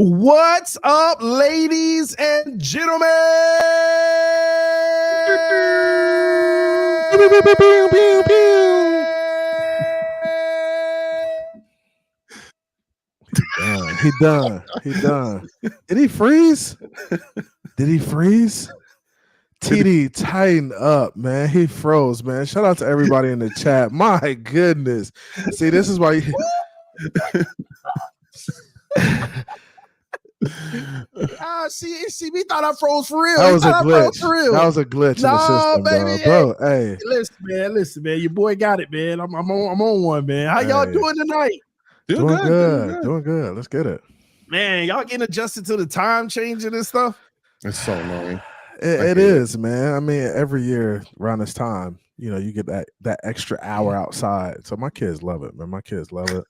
What's up, ladies and gentlemen? He done. Did he freeze? TD, tighten up, man. He froze, man. Shout out to everybody in the chat. My goodness. See, this is why you... See, we thought I froze for real. That was a glitch. That was a glitch in the system, baby, bro. Hey, listen, man. Your boy got it, man. I'm on one, man. How y'all doing tonight? Doing good. Let's get it, man. Y'all getting adjusted to the time changing and stuff. It's so annoying. It is, man. I mean, every year around this time, you get that extra hour outside. So my kids love it, man. My kids love it.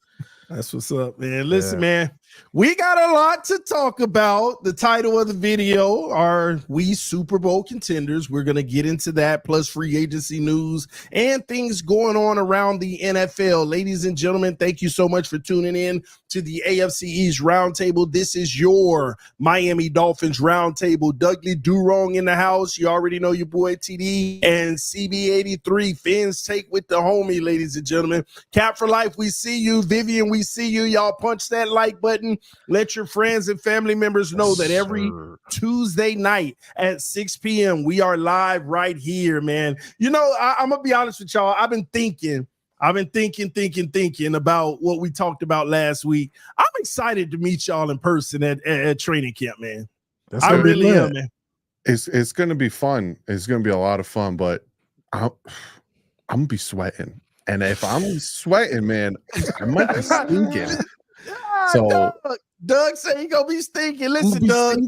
That's what's up, man. Listen, man, we got a lot to talk about. The title of the video are We Super Bowl Contenders. We're going to get into that, plus free agency news and things going on around the NFL. Ladies and gentlemen, thank you so much for tuning in to the AFC East Roundtable. This is your Miami Dolphins Roundtable. Dudley Durong in the house. You already know your boy TD and CB83. Fins take with the homie, ladies and gentlemen. Cap for life, we see you. Vivian, we see you. Y'all punch that like button. Let your friends and family members know that every Tuesday night at 6 p.m. we are live right here, man. I'm gonna be honest with y'all. I've been thinking about what we talked about last week. I'm excited to meet y'all in person at training camp, man. I really am, man. It's gonna be fun. It's gonna be a lot of fun, but I'm gonna be sweating. And if I'm sweating, man, I might be stinking. So Doug said he gonna be stinking. Listen, Doug,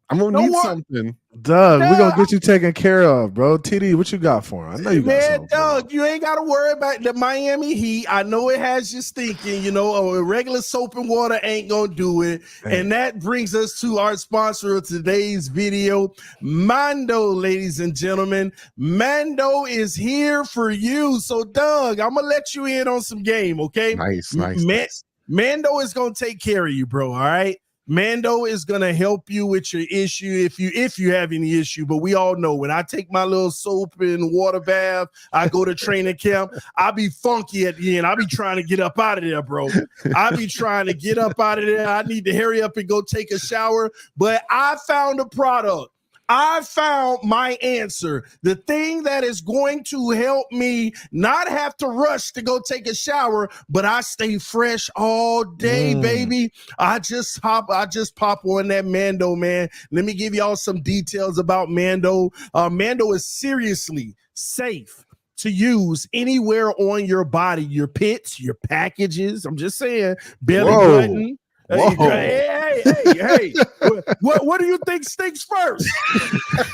I'm gonna need something. Doug, we're gonna get you taken care of, bro. TD, what you got for him? I know you got something. Doug, you ain't gotta worry about the Miami Heat. I know it has you stinking. A regular soap and water ain't gonna do it. Man. And that brings us to our sponsor of today's video, Mando, ladies and gentlemen. Mando is here for you. So, Doug, I'm gonna let you in on some game, okay? Nice. Mando is gonna take care of you, bro. All right. Mando is gonna help you with your issue if you have any issue. But we all know when I take my little soap and water bath, I go to training camp. I be funky at the end. I be trying to get up out of there, bro. I need to hurry up and go take a shower. But I found a product. I found my answer. The thing that is going to help me not have to rush to go take a shower, but I stay fresh all day, baby. I just pop on that Mando, man. Let me give y'all some details about Mando. Mando is seriously safe to use anywhere on your body, your pits, your packages. I'm just saying, belly button. Hey! What do you think stinks first?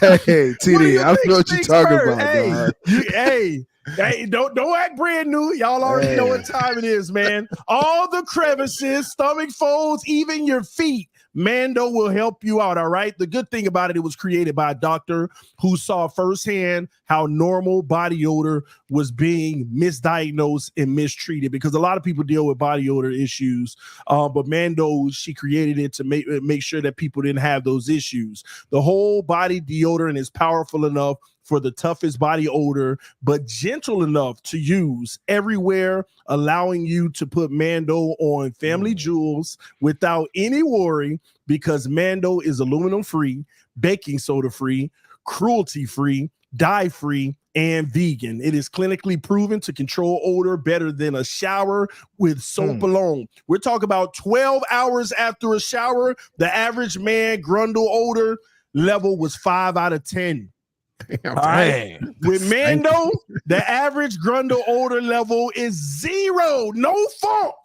Hey, TD, I know what you're talking about. Hey, don't act brand new. Y'all already know what time it is, man. All the crevices, stomach folds, even your feet. Mando will help you out, all right? The good thing about it was created by a doctor who saw firsthand how normal body odor was being misdiagnosed and mistreated, because a lot of people deal with body odor issues, but Mando, she created it to make sure that people didn't have those issues. The whole body deodorant is powerful enough for the toughest body odor, but gentle enough to use everywhere, allowing you to put Mando on family jewels without any worry, because Mando is aluminum free, baking soda free, cruelty free, dye free, and vegan. It is clinically proven to control odor better than a shower with soap alone. We're talking about 12 hours after a shower, the average man grundle odor level was 5 out of 10. All right. With Mando, the average grundle odor level is 0. No funk.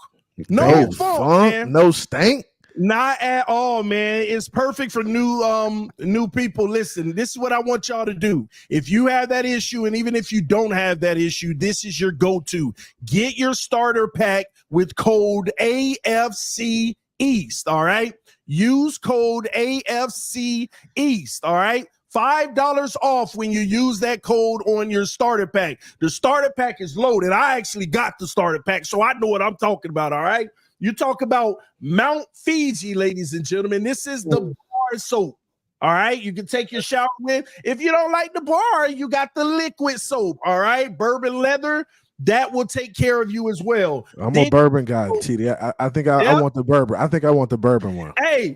No funk, man. No stank. Not at all, man. It's perfect for new people. Listen, this is what I want y'all to do. If you have that issue, and even if you don't have that issue, this is your go-to. Get your starter pack with code AFC East, all right? Use code AFC East, all right? $5 off when you use that code on your starter pack. The starter pack is loaded. I actually got the starter pack, so I know what I'm talking about, all right? You talk about Mount Fiji, ladies and gentlemen. This is the bar soap. All right, you can take your shower with. If you don't like the bar, you got the liquid soap. All right, bourbon leather. That will take care of you as well. I'm a bourbon guy, TD. I think I want the bourbon. I think I want the bourbon one. Hey,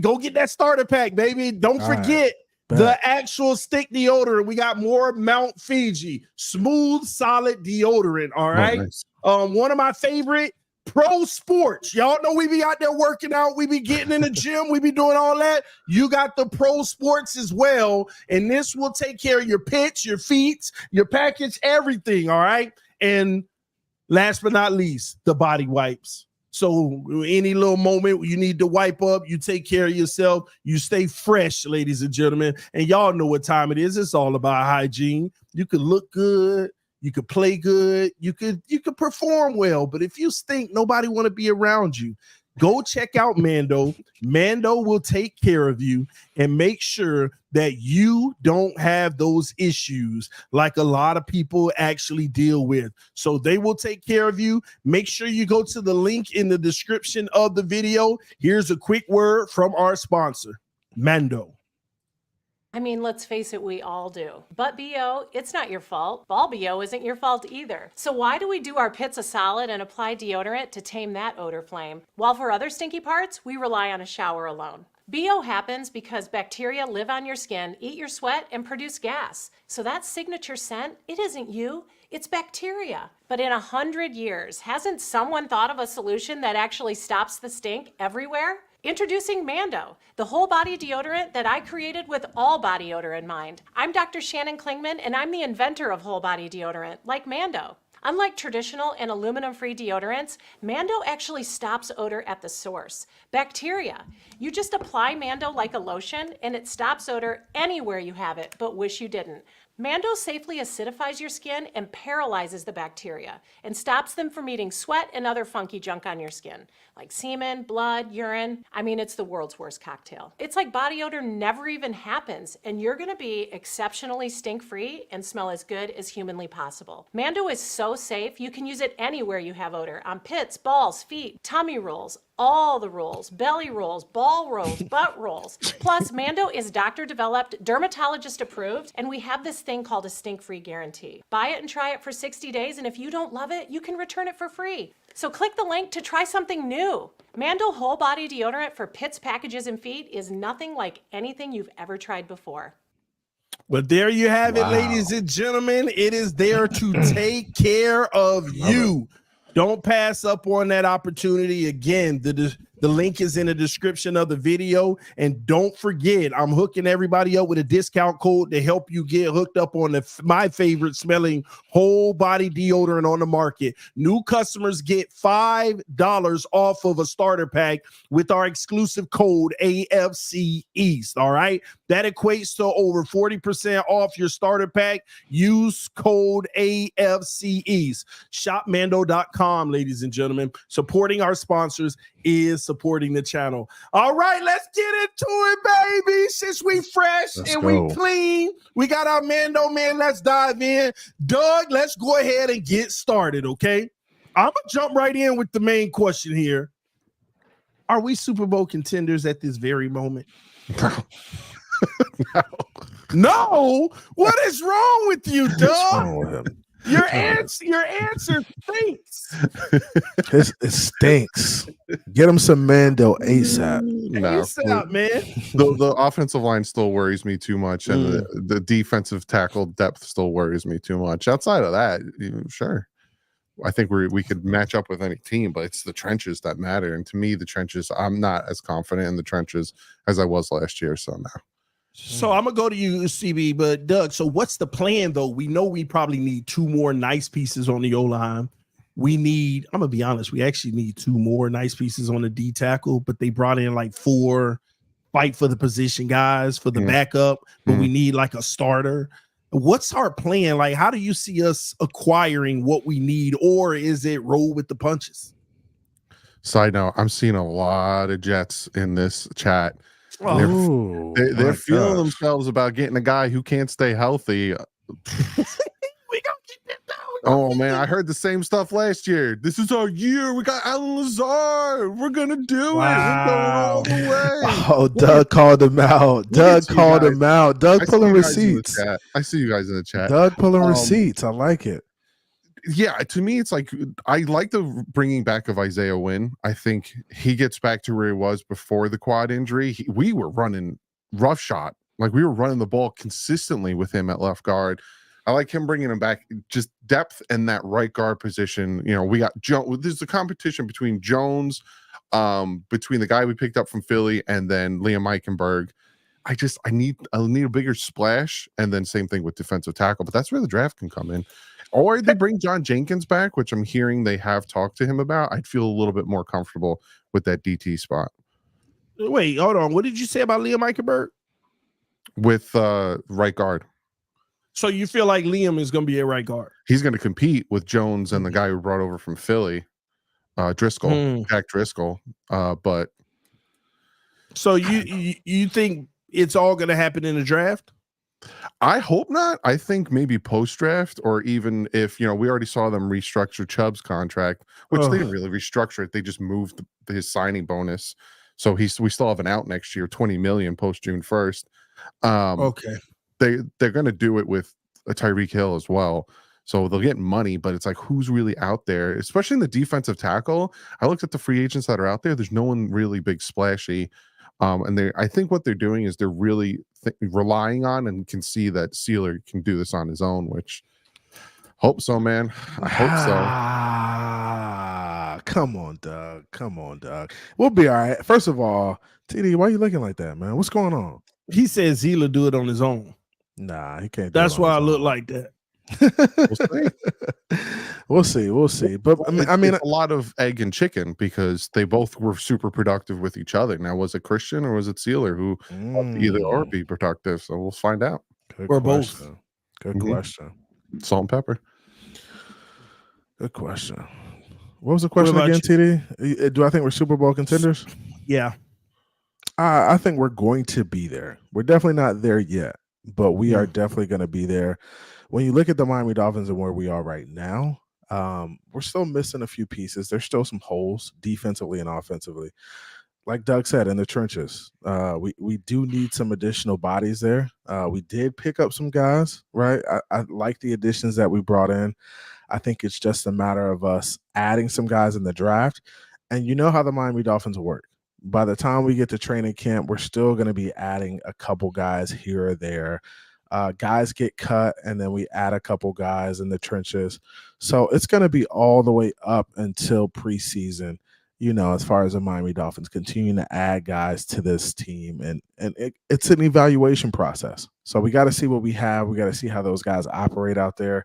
go get that starter pack, baby. Don't forget the actual stick deodorant. We got more Mount Fiji smooth, solid deodorant. All right. Nice. One of my favorite, Pro Sports. Y'all know we be out there working out. We be getting in the gym. We be doing all that. You got the Pro Sports as well. And this will take care of your pitch, your feet, your package, everything. All right. And last but not least, the body wipes. So any little moment you need to wipe up, you take care of yourself. You stay fresh, ladies and gentlemen. And y'all know what time it is. It's all about hygiene. You could look good. You could play good. You could perform well. But if you stink, nobody want to be around you. Go check out Mando. Mando will take care of you and make sure that you don't have those issues like a lot of people actually deal with. So they will take care of you. Make sure you go to the link in the description of the video. Here's a quick word from our sponsor, Mando. I mean, let's face it, we all do. But BO, it's not your fault. Ball BO isn't your fault either. So why do we do our pits a solid and apply deodorant to tame that odor flame? While for other stinky parts, we rely on a shower alone. BO happens because bacteria live on your skin, eat your sweat, and produce gas. So that signature scent, it isn't you, it's bacteria. But in 100 years, hasn't someone thought of a solution that actually stops the stink everywhere? Introducing Mando, the whole body deodorant that I created with all body odor in mind. I'm Dr. Shannon Klingman, and I'm the inventor of whole body deodorant, like Mando. Unlike traditional and aluminum-free deodorants, Mando actually stops odor at the source, bacteria. You just apply Mando like a lotion, and it stops odor anywhere you have it, but wish you didn't. Mando safely acidifies your skin and paralyzes the bacteria and stops them from eating sweat and other funky junk on your skin, like semen, blood, urine. I mean, it's the world's worst cocktail. It's like body odor never even happens, and you're gonna be exceptionally stink-free and smell as good as humanly possible. Mando is so safe, you can use it anywhere you have odor, on pits, balls, feet, tummy rolls, all the rolls, belly rolls, ball rolls, butt rolls. Plus, Mando is doctor-developed, dermatologist-approved, and we have this thing called a stink-free guarantee. Buy it and try it for 60 days, and if you don't love it, you can return it for free. So click the link to try something new. Mando Whole Body Deodorant for pits, packages, and feet is nothing like anything you've ever tried before. But there you have it, ladies and gentlemen. It is there to take care of you. Don't pass up on that opportunity. Again, the link is in the description of the video. And don't forget, I'm hooking everybody up with a discount code to help you get hooked up on my favorite smelling whole body deodorant on the market. New customers get $5 off of a starter pack with our exclusive code AFC East. All right. That equates to over 40% off your starter pack. Use code AFC East. Shopmando.com, ladies and gentlemen. Supporting our sponsors is supporting the channel. All right, let's get into it, baby. Since we fresh we clean, we got our Mando, man. Let's dive in. Doug, let's go ahead and get started, okay? I'm going to jump right in with the main question here. Are we Super Bowl contenders at this very moment? No. What is wrong with you, Doug? Your answer stinks. It stinks. Get him some Mando ASAP. ASAP, man. The offensive line still worries me too much, and the defensive tackle depth still worries me too much. Outside of that, sure. I think we could match up with any team, but it's the trenches that matter. And to me, the trenches, I'm not as confident in the trenches as I was last year. So now. So I'm going to go to you, CB, but Doug, so what's the plan, though? We know we probably need 2 more nice pieces on the O-line. We need, I'm going to be honest, we actually need 2 more nice pieces on the D tackle, but they brought in like 4 fight for the position guys for the backup, but we need like a starter. What's our plan? Like, how do you see us acquiring what we need, or is it roll with the punches? Side note, I'm seeing a lot of Jets in this chat. Oh, they're feeling themselves about getting a guy who can't stay healthy. We gonna keep it Oh man, I heard the same stuff last year. This is our year. We got Alan Lazard. We're gonna do it. We're going all the way. Oh, Doug called him out. Doug called him out. Doug pulling receipts. I see you guys in the chat. Doug pulling receipts. I like it. Yeah, to me, it's like I like the bringing back of Isaiah Wynn. I think he gets back to where he was before the quad injury. We were running roughshod, like we were running the ball consistently with him at left guard. I like him bringing him back, just depth in that right guard position. You know, we got Jones. There's a competition between Jones, between the guy we picked up from Philly, and then Liam Eichenberg. I need a bigger splash, and then same thing with defensive tackle. But that's where the draft can come in. Or they bring John Jenkins back, which I'm hearing they have talked to him about. I'd feel a little bit more comfortable with that DT spot. Wait, hold on. What did you say about Liam Eichenberg? With right guard. So you feel like Liam is going to be a right guard? He's going to compete with Jones and the guy who brought over from Philly, Driscoll, Jack Driscoll. But so you think it's all going to happen in the draft? I hope not. I think maybe post draft, or even if, we already saw them restructure Chubb's contract, which they didn't really restructure it. They just moved his signing bonus. So we still have an out next year, $20 million post June 1st. Okay. They're going to do it with a Tyreek Hill as well. So they'll get money, but it's like, who's really out there, especially in the defensive tackle? I looked at the free agents that are out there. There's no one really big splashy. And I think what they're doing is they're really relying on, and can see that Sealer can do this on his own, which hope so, man. I hope so. Come on, Doug. We'll be all right. First of all, TD, why are you looking like that, man? What's going on? He said Zealer do it on his own. Nah, he can't. That's why I look like that. We'll see. But I mean, it's a lot of egg and chicken, because they both were super productive with each other. Now, was it Christian or was it Sealer who either or be productive? So we'll find out. Or both. Good question. Salt and pepper. Good question. What was the question again, TD? Do I think we're Super Bowl contenders? Yeah. I think we're going to be there. We're definitely not there yet, but we are definitely going to be there. When you look at the Miami Dolphins and where we are right now, we're still missing a few pieces. There's still some holes defensively and offensively. Like Doug said, in the trenches, we do need some additional bodies there. We did pick up some guys, right? I like the additions that we brought in. I think it's just a matter of us adding some guys in the draft. And you know how the Miami Dolphins work. By the time we get to training camp, we're still going to be adding a couple guys here or there. Guys get cut, and then we add a couple guys in the trenches. So it's going to be all the way up until preseason, as far as the Miami Dolphins continue to add guys to this team. And it's an evaluation process. So we got to see what we have. We got to see how those guys operate out there,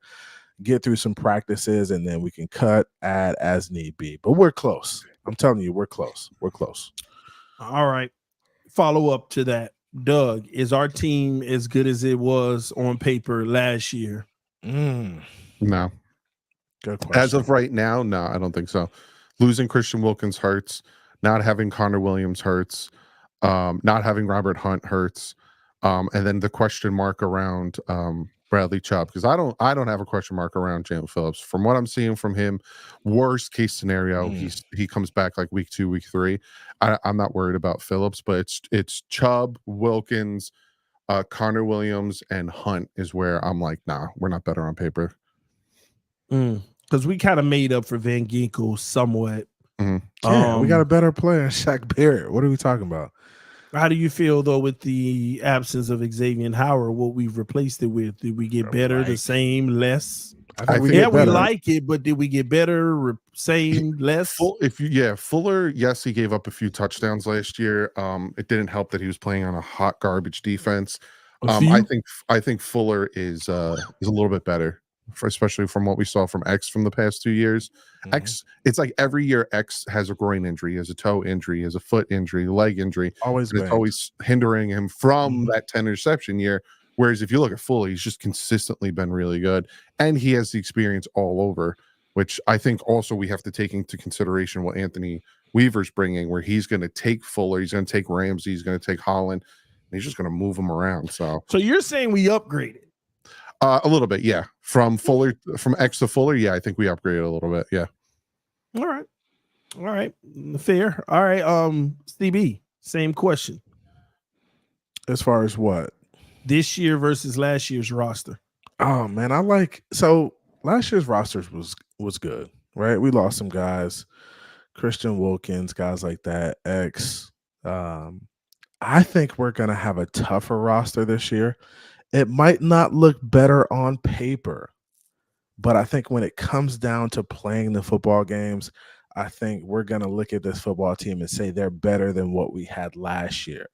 get through some practices, and then we can cut, add as need be. But we're close. I'm telling you, we're close. We're close. All right. Follow up to that. Doug, is our team as good as it was on paper last year? No. Good question. As of right now, no, I don't think so. Losing Christian Wilkins hurts. Not having Connor Williams hurts. Not having Robert Hunt hurts. And then the question mark around Bradley Chubb, because I don't have a question mark around Jalen Phillips. From what I'm seeing from him, worst case scenario, he comes back like week 2, week 3. I'm not worried about Phillips, but it's Chubb, Wilkins, Connor Williams, and Hunt is where I'm like, nah, we're not better on paper. Because we kind of made up for Van Ginkel somewhat. Yeah, we got a better player, Shaq Barrett. What are we talking about? How do you feel, though, with the absence of Xavier Howard, what we've replaced it with? Did we get better, the same, less? I think we like it, but did we get better, same, less? Fuller, yes, he gave up a few touchdowns last year. It didn't help that he was playing on a hot garbage defense. I think Fuller is a little bit better, especially from what we saw from X from the past 2 years. X, it's like every year X has a groin injury, has a toe injury, has a foot injury, leg injury. It's always hindering him from that 10 interception year. Whereas if you look at Fuller, he's just consistently been really good, and he has the experience all over, which I think also we have to take into consideration what Anthony Weaver's bringing, where he's going to take Fuller, he's going to take Ramsey, he's going to take Holland, and he's just going to move them around. So you're saying we upgraded? A little bit, yeah. From X to Fuller, yeah. I think we upgraded a little bit, yeah. All right, fair. All right, CB, same question. As far as what? This year versus last year's roster. Oh man, last year's rosters was good, right? We lost some guys, Christian Wilkins, guys like that. I think we're gonna have a tougher roster this year. It might not look better on paper, but I think when it comes down to playing the football games, I think we're gonna look at this football team and say they're better than what we had last year,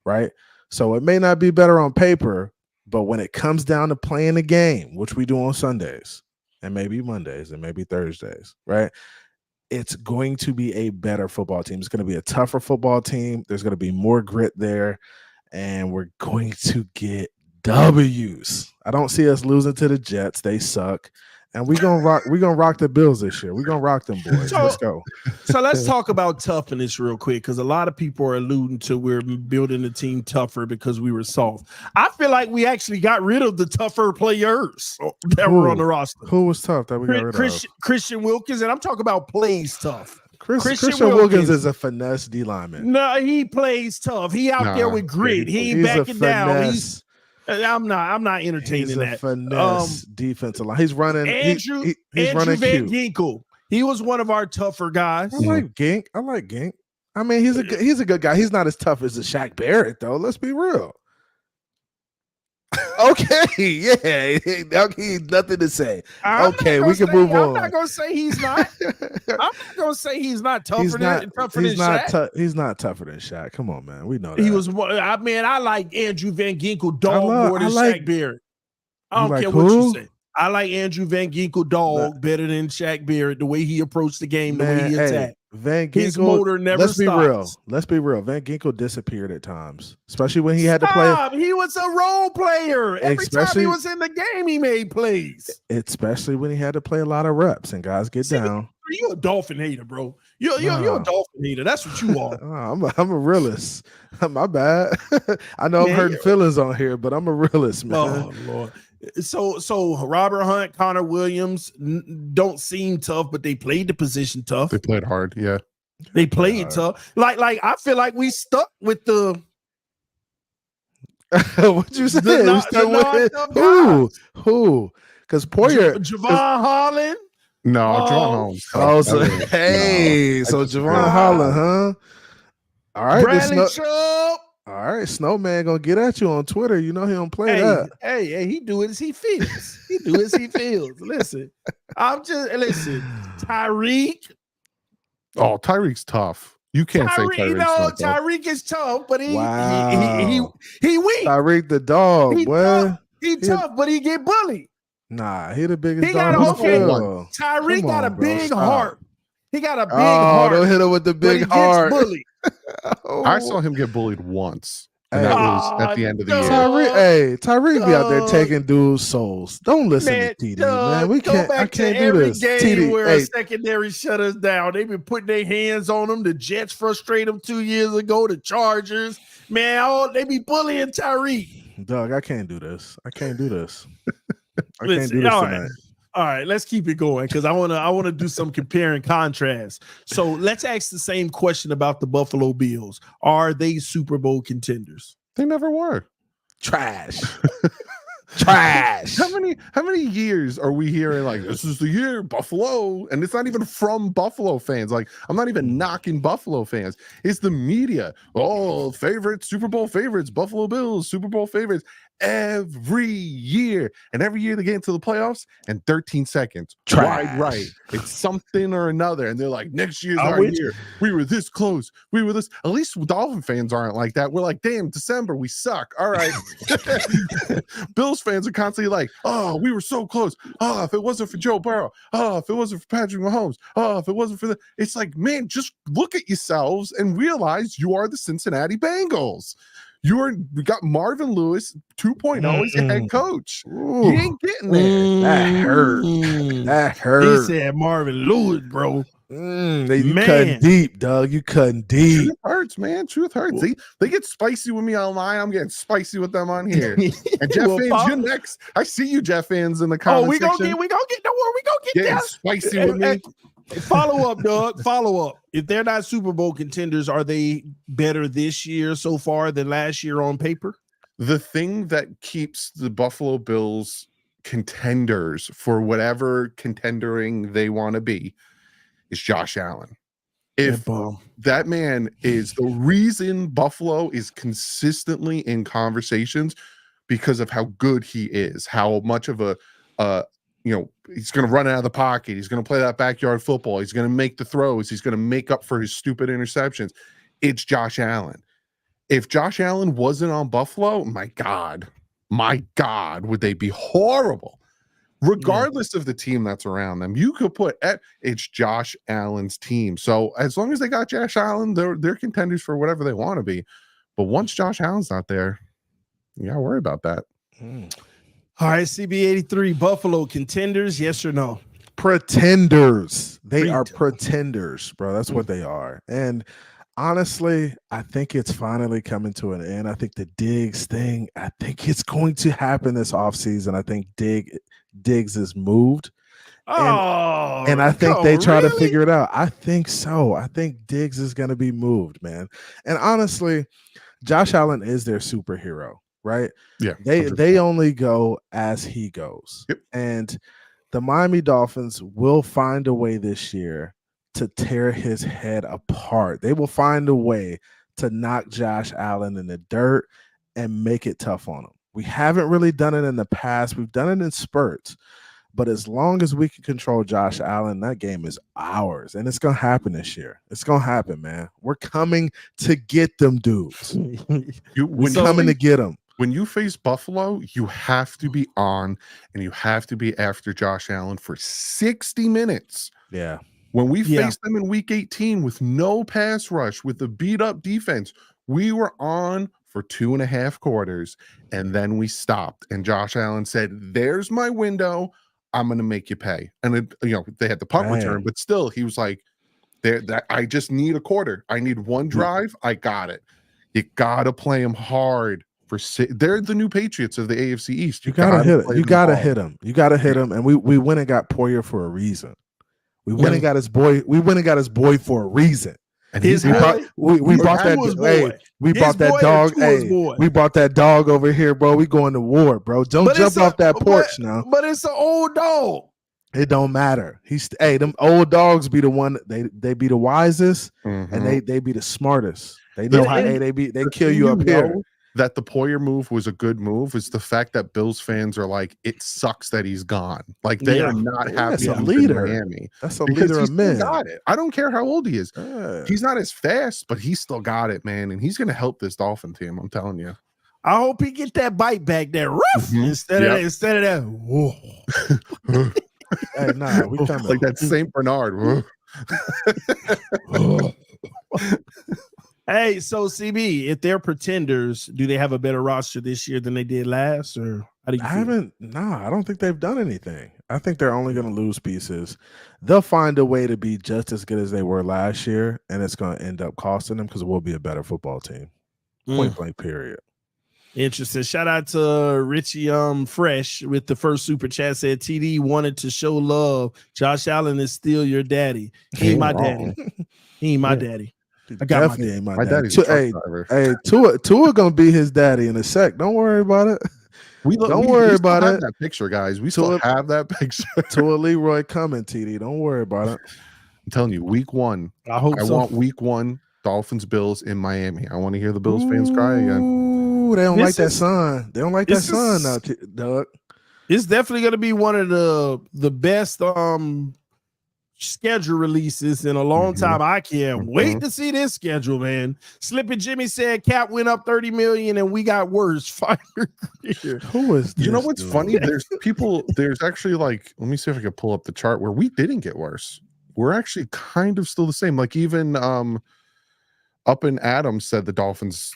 right? So it may not be better on paper, but when it comes down to playing the game, which we do on Sundays and maybe Mondays and maybe Thursdays, right? It's going to be a better football team. It's going to be a tougher football team. There's going to be more grit there, and we're going to get W's. I don't see us losing to the Jets. They suck. And we're gonna rock the Bills this year. We're gonna rock them boys. Let's go. So let's talk about toughness real quick, because a lot of people are alluding to we're building the team tougher because we were soft. I feel like we actually got rid of the tougher players that were on the roster. Who was tough that we got rid of? Christian Wilkins, and I'm talking about plays tough. Christian Wilkins is a finesse D lineman. No, he plays tough. He out there with grit. He ain't backing down. I'm not entertaining that. Finesse defensive line. He's running. Andrew running Van cute. Ginkel. He was one of our tougher guys. I like Gink. I mean, he's a good guy. He's not as tough as the Shaq Barrett, though. Let's be real. Okay, yeah, nothing to say. Okay, we can move on. I'm not gonna say he's not. I'm not gonna say he's not tougher than Shaq. He's not tougher than Shaq. Come on, man. We know that. He was. I like Andrew Van Ginkel more than Shaq Barrett. I don't care what you say. I like Andrew Van Ginkel better than Shaq Barrett. The way he approached the game, the way he attacked. Van Ginkel, his motor never stops. Let's be real. Van Ginkel disappeared at times, especially when he had to play. He was a role player. Every time he was in the game, he made plays. Especially when he had to play a lot of reps and guys get down. You're a Dolphin hater, bro. You're a Dolphin hater. That's what you are. I'm a realist. My bad. I know I'm hurting feelings on here, but I'm a realist, man. Oh Lord. So Robert Hunt, Connor Williams don't seem tough, but they played the position tough. They played hard, yeah. They played tough. Like I feel like we stuck with the. What you say? Who? Because Poyer, Javon Holland. No, Javon Holland. Oh, so Javon Holland, huh? All right, Bradley Chubb. All right, Snowman gonna get at you on Twitter. You know he don't play that. Hey, he do it as he feels. Listen, Tyreek. Oh, Tyreek's tough. You can't say Tyreek's tough. Tyreek is tough, but he weak. Tyreek the dog, He tough, but he get bullied. Nah, he the biggest dog. Tyreek got a big heart. He got a big heart. Don't hit him with the big heart. I saw him get bullied once. And that was at the end of the year. Tyreek be out there taking dudes' souls. Don't listen to TD, man. I can't do this. TD, where a secondary shut us down. They've been putting their hands on them. The Jets frustrated them 2 years ago. The Chargers, man, they be bullying Tyreek. Doug, I can't do this. I can't do this tonight. All right, let's keep it going because I wanna do some compare and contrast. So let's ask the same question about the Buffalo Bills. Are they Super Bowl contenders? They never were. Trash. How many years are we hearing like this is the year Buffalo, and it's not even from Buffalo fans. Like I'm not even knocking Buffalo fans. It's the media. Oh, favorites, Super Bowl favorites, Buffalo Bills, Super Bowl favorites. Every year, and every year they get into the playoffs and 13 seconds wide right. It's something or another, and they're like, next year's our year. We were this close. We were this. At least Dolphin fans aren't like that. We're like, damn, December, we suck. All right. Bills fans are constantly like, oh, we were so close. Oh, if it wasn't for Joe Burrow. Oh, if it wasn't for Patrick Mahomes. Oh, if it wasn't for it's like, man, just look at yourselves and realize you are the Cincinnati Bengals. We got Marvin Lewis 2.0 as your head coach. He ain't getting there. That hurt. He said Marvin Lewis, bro. You cutting deep, Doug. You cutting deep. Truth hurts, man. Truth hurts. They get spicy with me online. I'm getting spicy with them on here. And Jeff fans, you're next. I see you, Jeff fans, in the comments. We gonna get. Don't worry, we gonna get getting spicy with me. Follow up, Doug. Follow up. If they're not Super Bowl contenders, are they better this year so far than last year on paper? The thing that keeps the Buffalo Bills contenders for whatever contendering they want to be is Josh Allen. If that man is the reason Buffalo is consistently in conversations because of how good he is, how much of a he's going to run out of the pocket. He's going to play that backyard football. He's going to make the throws. He's going to make up for his stupid interceptions. It's Josh Allen. If Josh Allen wasn't on Buffalo, my God, would they be horrible? Regardless of the team that's around them, you could put it's Josh Allen's team. So as long as they got Josh Allen, they're contenders for whatever they want to be. But once Josh Allen's not there, you gotta worry about that. All right, CB83, Buffalo contenders, yes or no? Pretenders. They are pretenders, bro. That's what they are. And honestly, I think it's finally coming to an end. I think the Diggs thing, I think it's going to happen this offseason. I think Diggs is moved. And I think they try to figure it out. I think so. I think Diggs is going to be moved, man. And honestly, Josh Allen is their superhero, right? Yeah. They only go as he goes. Yep. And the Miami Dolphins will find a way this year to tear his head apart. They will find a way to knock Josh Allen in the dirt and make it tough on him. We haven't really done it in the past. We've done it in spurts. But as long as we can control Josh Allen, that game is ours. And it's going to happen this year. It's going to happen, man. We're coming to get them dudes. We're coming to get them. When you face Buffalo, you have to be on and you have to be after Josh Allen for 60 minutes. Yeah. When we faced them in week 18 with no pass rush, with a beat-up defense, we were on for 2.5 quarters, and then we stopped. And Josh Allen said, there's my window. I'm going to make you pay. And, they had the punt return, but still, he was like, I just need a quarter. I need one drive. I got it. You got to play him hard. They're the new Patriots of the AFC East. You got to hit him. You got to hit him. You got to hit him. And we went and got Poyer for a reason. We went and got his boy. We went and got his boy for a reason. And we brought that dog. Hey, we brought that dog over here, bro. We going to war, bro. Don't jump off that porch now. But it's an old dog. It don't matter. Them old dogs be the one. They be the wisest, and they be the smartest. They know how they kill you up here. That the Poyer move was a good move is the fact that Bills fans are like, it sucks that he's gone. Like they are not happy. That's a leader. Miami. That's a leader of men. Got it. I don't care how old he is. He's not as fast, but he's still got it, man. And he's going to help this Dolphin team. I'm telling you. I hope he get that bite back there, instead of that. Whoa. Hey, nah, we coming like that Saint Bernard. Hey, so CB, if they're pretenders, do they have a better roster this year than they did last, or how do you feel? I don't think they've done anything. I think they're only going to lose pieces. They'll find a way to be just as good as they were last year, and it's going to end up costing them because we'll be a better football team. Point blank, period. Interesting. Shout out to Richie Fresh with the first super chat. Said TD wanted to show love. Josh Allen is still your daddy. He ain't my daddy. He ain't my daddy. I got definitely my daddy. Daddy's a truck driver. Hey, Tua gonna be his daddy in a sec. Don't worry about it. Don't worry about it. That picture, guys. We still have that picture. Tua Leroy coming, TD. Don't worry about it. I'm telling you, week 1. I want week 1 Dolphins Bills in Miami. I want to hear the Bills fans cry again. Ooh, they don't like that sun. They don't like that sun now, Doug. It's definitely gonna be one of the best schedule releases in a long time. I can't wait to see this schedule, man. Slippy Jimmy said Cap went up 30 million and we got worse. Fire. Who is this? You know what's funny? There's actually like, let me see if I can pull up the chart where we didn't get worse. We're actually kind of still the same. Like even Up and Adams said the Dolphins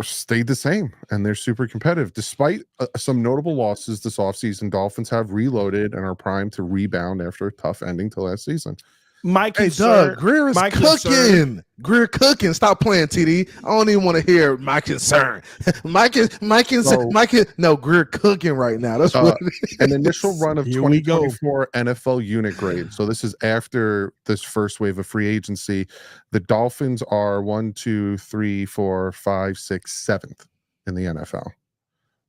stayed the same and they're super competitive despite some notable losses this offseason. Dolphins have reloaded and are primed to rebound after a tough ending to last season. My Hey, concern, Doug, Greer is my cooking. concern- Greer cooking. Stop playing, TD. I don't even want to hear my concern. No, Greer cooking right now. That's what it is. An initial run of Here we go. 2024 NFL unit grade. So this is after this first wave of free agency. The Dolphins are 1, 2, 3, 4, 5, 6, 7th in the NFL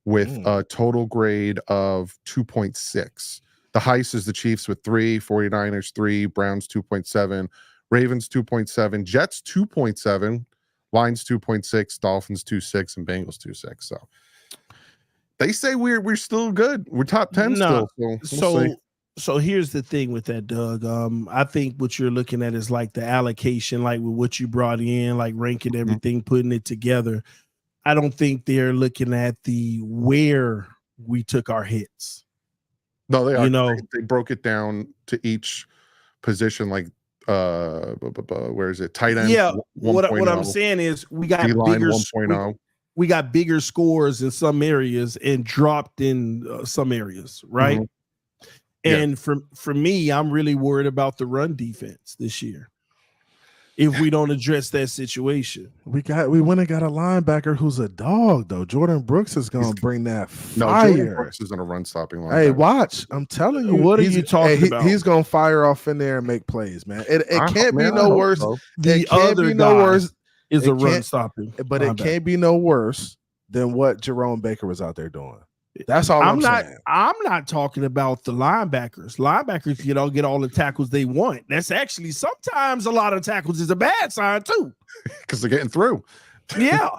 with a total grade of 2.6. The highest is the Chiefs with 3, 49ers 3, Browns 2.7, Ravens 2.7, Jets 2.7, Lions 2.6, Dolphins 2.6, and Bengals 2.6. So they say we're still good. We're top 10 still. So we'll see. So here's the thing with that, Doug. I think what you're looking at is like the allocation, like with what you brought in, like ranking everything, putting it together. I don't think they're looking at the where we took our hits. No, they are. You know, They broke it down to each position, like where is it? Tight end. Yeah. 1. What I'm saying is we got D-line bigger 1.0. we got bigger scores in some areas and dropped in some areas, right? And for me, I'm really worried about the run defense this year. If we don't address that situation, we went and got a linebacker who's a dog though. Jordan Brooks is gonna bring that No, fire. Jordan Brooks isn't a run stopping linebacker. Hey, watch! I'm telling you, what are you talking about? He's gonna fire off in there and make plays, man. It can't be no worse. So. The other guy is a run stopping, but it can't be no worse than what Jerome Baker was out there doing. That's all I'm saying. I'm not talking about the linebackers. Linebackers, get all the tackles they want. That's actually sometimes a lot of tackles is a bad sign too, because they're getting through. Yeah.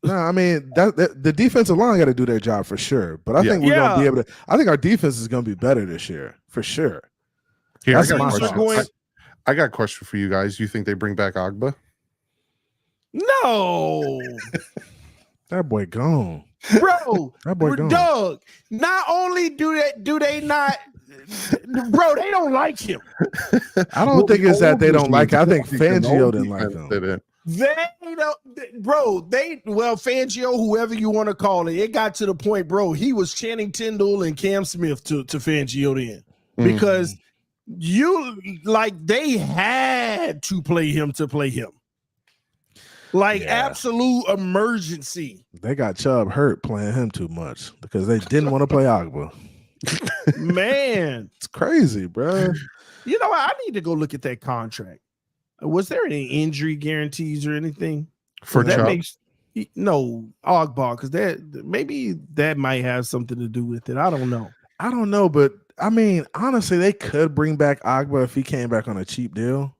No, I mean the defensive line got to do their job for sure. But I think we're gonna be able to. I think our defense is gonna be better this year for sure. Here, I got a question for you guys. You think they bring back Agba? No. That boy gone. Bro, that boy gone. Doug, not only do they not, bro, they don't like him. I don't think it's that they don't like him. I think Fangio didn't like him. They don't, bro. Fangio, whoever you want to call it, it got to the point, bro. He was Channing Tindall and Cam Smith to Fangio then because they had to play him to play him. Absolute emergency. They got Chubb hurt playing him too much because they didn't want to play Agba. Man, it's crazy, bro. You know, I need to go look at that contract. Was there any injury guarantees or anything for Chubb? No, Agba, because that might have something to do with it. I don't know, but I mean, honestly, they could bring back Agba if he came back on a cheap deal.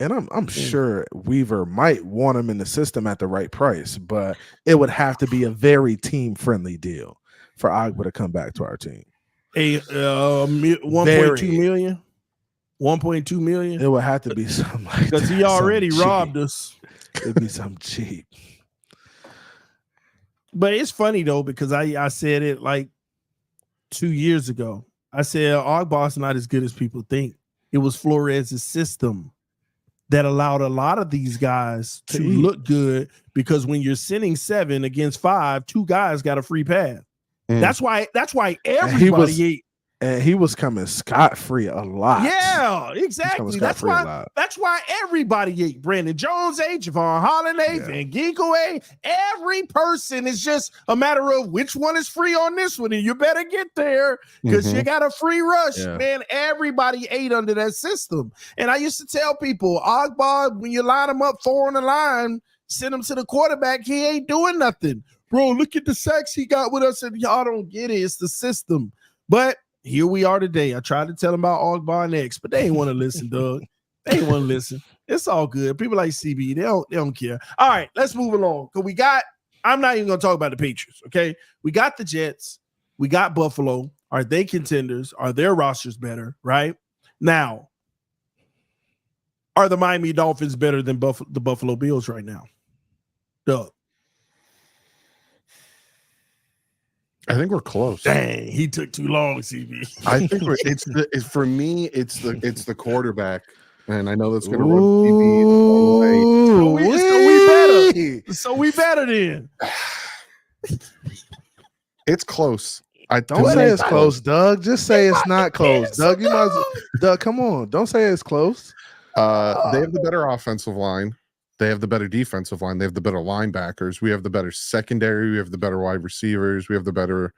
And I'm sure Weaver might want him in the system at the right price, but it would have to be a very team-friendly deal for Agba to come back to our team. 1.2 million? 1.2 million? It would have to be something like that. Because he already robbed us. It'd be something cheap. But it's funny, though, because I said it like 2 years ago. I said, Agba's not as good as people think. It was Flores' system that allowed a lot of these guys to look good because when you're sending 7 against 5, 2 guys got a free pass. That's why everybody ate. And he was coming scot-free a lot. Yeah, exactly. That's why everybody ate. Brandon Jones ate, Javon Holland ate, Van Ginkel ate. Every person is just a matter of which one is free on this one, and you better get there because you got a free rush. Yeah. Man, everybody ate under that system. And I used to tell people, Agba, when you line him up 4 on the line, send him to the quarterback, he ain't doing nothing. Bro, look at the sacks he got with us, and y'all don't get it. It's the system. But here we are today. I tried to tell them about Agba and X, but they ain't want to listen, Doug. They ain't want to listen. It's all good. People like CB, they don't care. All right, let's move along. Because I'm not even going to talk about the Patriots, okay? We got the Jets. We got Buffalo. Are they contenders? Are their rosters better, right? Now, are the Miami Dolphins better than the Buffalo Bills right now? Doug. I think we're close. Dang, he took too long, CB. I think for me, it's the quarterback, and I know that's going to run CB away. So we better. So we better then. It's close. Don't say it's close, Doug. Just say it's not close, Doug. You might, Doug. Come on, don't say it's close. They have the better offensive line. They have the better defensive line. They have the better linebackers. We have the better secondary. We have the better wide receivers. We have the better.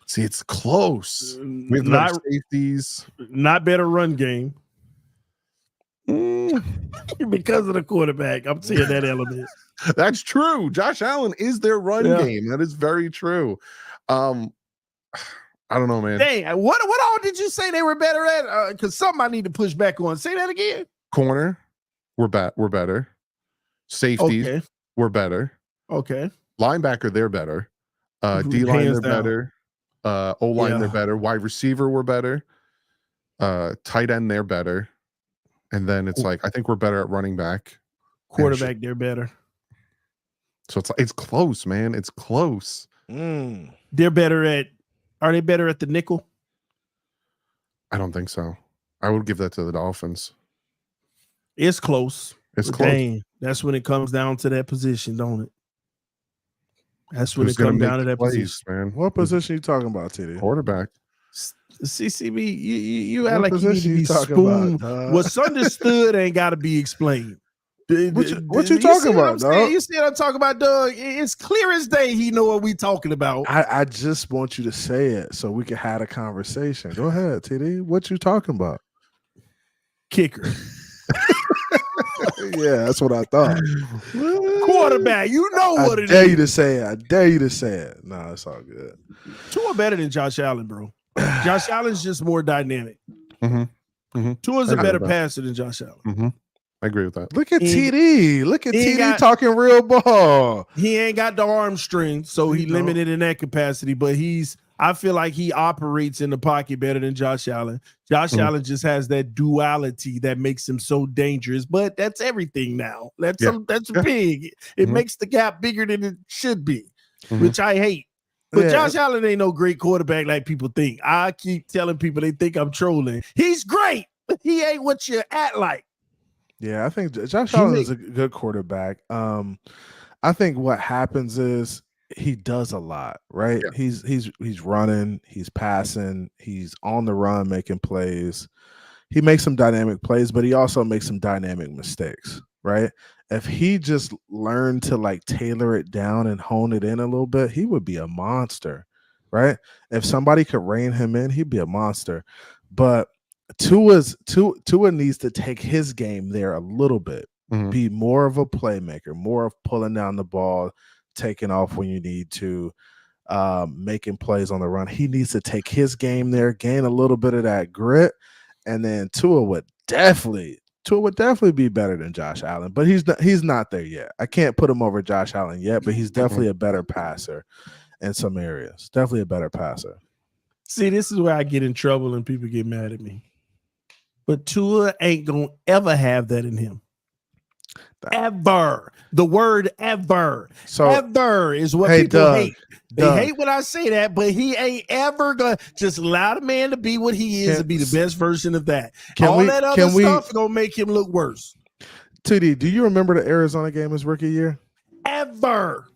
See, it's close. We have the better safeties. Not better run game. Because of the quarterback. I'm seeing that element. That's true. Josh Allen is their run game. That is very true. I don't know, man. Dang, what all did you say they were better at? Because something I need to push back on. Say that again. Corner, we're better. Safeties, we're better. Okay. Linebacker, they're better. D-line, they're better. O-line, they're better. Wide receiver, we're better. Tight end, they're better. And then it's like, I think we're better at running back. Quarterback, they're better. So it's close, man. It's close. They're better at. Are they better at the nickel? I don't think so. I would give that to the Dolphins. It's close. It's close. Dang, that's when it comes down to that position, don't it? That's when it comes down to that position, man. What position are you talking about, TD? Quarterback. CCB, you act like you need to be spoon. What's understood ain't got to be explained. What you talking about, dog? You see what I'm talking about, Doug? It's clear as day he know what we talking about. I just want you to say it so we can have a conversation. Go ahead, TD. What you talking about? Kicker. Yeah, that's what I thought. Quarterback, you know what it is. I dare you to say it. I dare you to say it. No, it's all good. Tua better than Josh Allen, bro. Josh Allen's just more dynamic. Tua's a better passer than Josh Allen. I agree with that. Look at TD. Look at TD talking real ball. He ain't got the arm strength, so he limited in that capacity. But I feel like he operates in the pocket better than Josh Allen. Josh Allen just has that duality that makes him so dangerous. But that's everything now. That's big. It makes the gap bigger than it should be, which I hate. But Josh Allen ain't no great quarterback like people think. I keep telling people they think I'm trolling. He's great, but he ain't what you act like. Yeah, I think Josh Allen is a good quarterback. I think what happens is he does a lot, right? Yeah. He's running, he's passing, he's on the run making plays. He makes some dynamic plays, but he also makes some dynamic mistakes, right? If he just learned to like tailor it down and hone it in a little bit, he would be a monster, right? If somebody could rein him in, he'd be a monster. But Tua needs to take his game there a little bit, be more of a playmaker, more of pulling down the ball, taking off when you need to, making plays on the run. He needs to take his game there, gain a little bit of that grit, and then Tua would definitely be better than Josh Allen, but he's not there yet. I can't put him over Josh Allen yet, but he's definitely a better passer in some areas. Definitely a better passer. See, this is where I get in trouble and people get mad at me. But Tua ain't gonna ever have that in him. Ever. The word ever. So ever is what people hate. They hate when I say that, but he ain't ever gonna just allow the man to be what he is and be the best version of that. That other stuff gonna make him look worse. TD, do you remember the Arizona game his rookie year? Ever.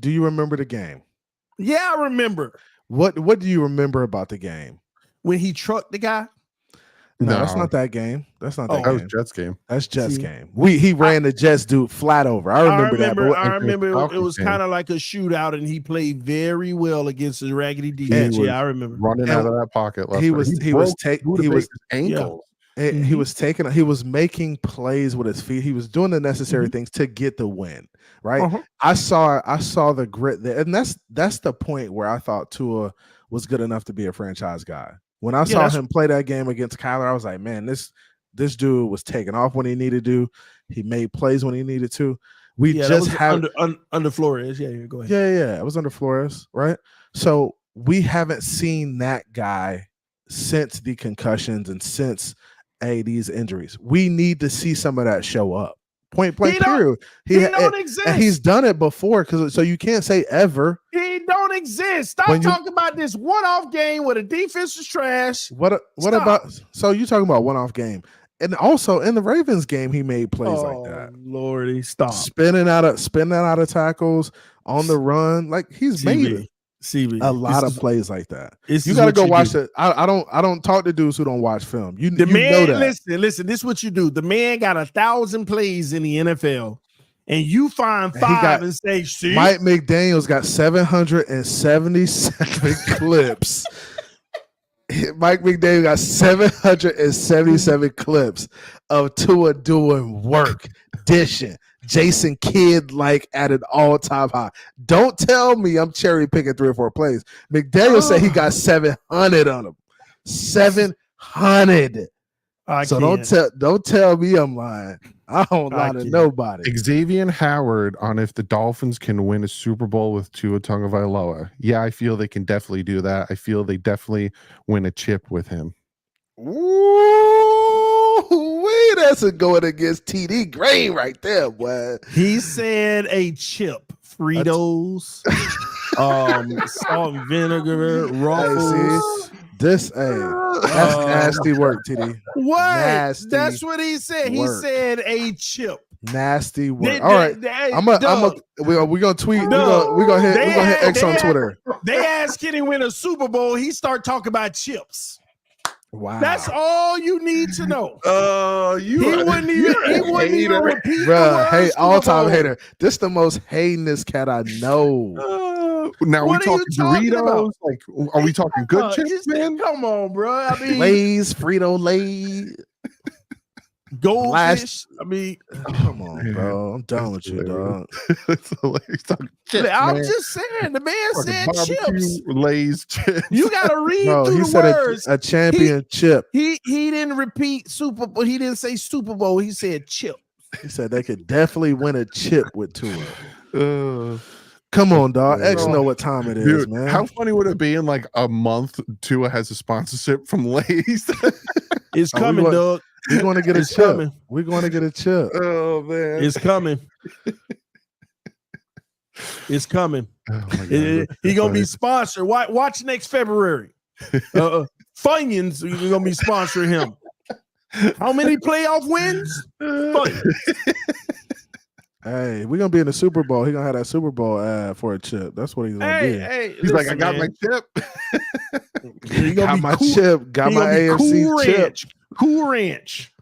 Do you remember the game? Yeah, I remember. What do you remember about the game? When he trucked the guy? No, that's not that game. That's not that game. That was Jets game. That's Jets game. He ran the Jets dude flat over. I remember that. I remember it was kind of like a shootout, and he played very well against the raggedy defense. Yeah, I remember running out of that pocket. He was making plays with his feet. He was doing the necessary things to get the win. Right. I saw the grit there, and that's the point where I thought Tua was good enough to be a franchise guy. When I saw him play that game against Kyler, I was like, man, this dude was taking off when he needed to. He made plays when he needed to. Under Flores. Yeah, go ahead. Yeah. It was under Flores, right? So we haven't seen that guy since the concussions and since these injuries. We need to see some of that show up. Point blank, period. He don't exist. And he's done it before, so you can't say ever. He don't exist. Stop talking about this one-off game where the defense is trash. What about? So you talking about one-off game, and also in the Ravens game, he made plays like that. Lordy, stop spinning out of tackles on the run. Like he's made it. CB, A lot of plays like that. This You is got to what go you watch do. it. I don't talk to dudes who don't watch film. You The you man, know that. listen. This is what you do. The man got 1,000 plays in the NFL, and you find And he 5 got- and say, "See, Mike McDaniel's got 777 clips. Mike McDaniel got 777 clips of Tua doing work, dishing, Jason Kidd like at an all-time high. Don't tell me I'm cherry picking 3 or 4 plays. McDaniel said he got 700 on him. 700. I So can't. don't tell me I'm lying. I don't lie to can't. nobody. Xavier Howard on if the Dolphins can win a Super Bowl with Tua Tagovailoa. Yeah, I feel they can definitely do that. I feel they definitely win a chip with him. Ooh, that's a going against TD Gray right there, boy. He said a chip, Fritos, salt and vinegar, Ruffles. That's nasty work, TD. What? Nasty That's what he said. He work. said a chip. Nasty work. They- All right, they- we're gonna tweet. We're gonna hit X on Twitter. They asked, can he win a Super Bowl? He start talking about chips. Wow, That's all you need to know. He You wouldn't even repeat the bruh. word Hey, Super all-time Bowl. hater. This the most hatinous cat I know. now What we are talking you talking Doritos? about? Like, are we talking good chips, man? Come on, bro. I mean, Lay's, Frito-Lay. goldfish. I mean, Come on, bro. I'm done with you, dog. It's hilarious. Talking chips, I'm man. just saying. The man Fucking said barbecue, chips. Lay's chips. You got to read No, through he the said words. a championship. He didn't repeat Super Bowl. He didn't say Super Bowl. He said chip. He said they could definitely win a chip with Tua. Uh, Come on, dog. X Oh, know what time it is, dude, man. how funny would it be in like a month Tua has a sponsorship from Lay's? It's Oh, we coming, want- Doug. We're going to get a It's chip. coming. We're going to get a chip. Oh man, It's coming. It's coming. oh, my God, He gonna be that's sponsored. Watch next February. Funyuns, you're gonna be sponsoring him. How many playoff wins? Funyuns. Hey, we're going to be in the Super Bowl. He's going to have that Super Bowl ad for a chip. That's what he's going to be. Hey, He's like, I listen, got man. my chip. He gonna Got be my cool. chip. Got He my gonna be AFC Cool chip. Ranch. Cool Ranch.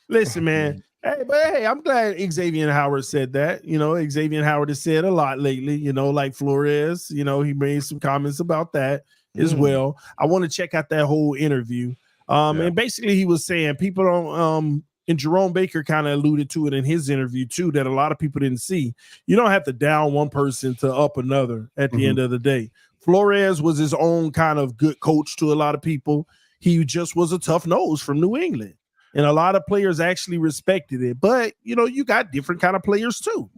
Listen, man. Hey, I'm glad Xavier Howard said that. You know, Xavier Howard has said a lot lately, you know, like Flores, you know, he made some comments about that as well. I want to check out that whole interview. And basically he was saying people don't and Jerome Baker kind of alluded to it in his interview too, that a lot of people didn't see. You don't have to down one person to up another at the end of the day. Flores was his own kind of good coach to a lot of people. He just was a tough nose from New England. And a lot of players actually respected it. But, you know, you got different kind of players too.